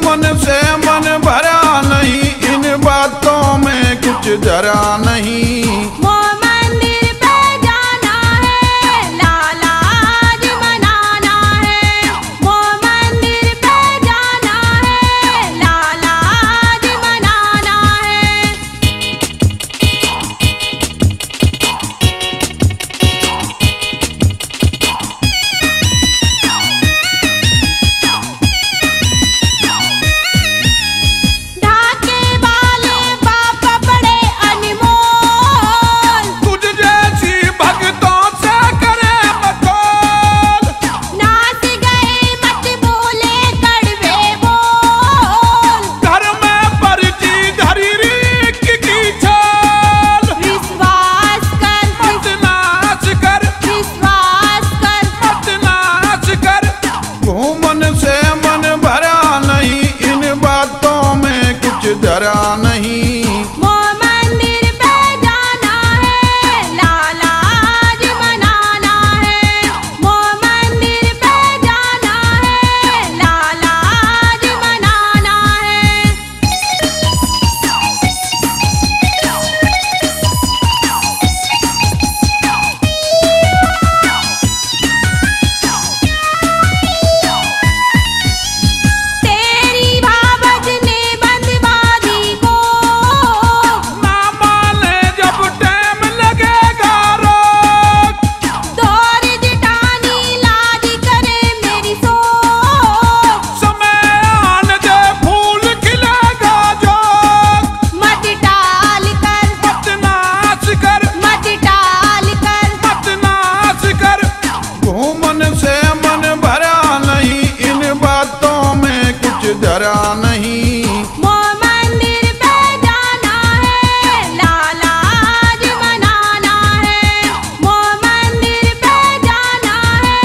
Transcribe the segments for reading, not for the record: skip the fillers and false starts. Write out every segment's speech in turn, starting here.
घूमन से मन भरा नहीं, इन बातों में कुछ जरा नहीं। जरा नहीं। मंदिर पे जाना है, लाला जी मनाना है। मंदिर पे जाना है, लाला जी मनाना है। तेरी भावज ने जरा नहीं। मंदिर पे जाना है, लाला जी मनाना है। मंदिर पे जाना है,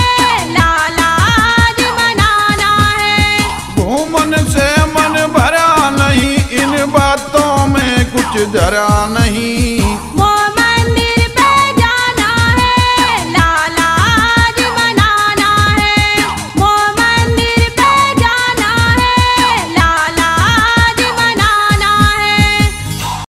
लाला जी मनाना है। घूमन से मन भरा नहीं, इन बातों में कुछ जरा नहीं।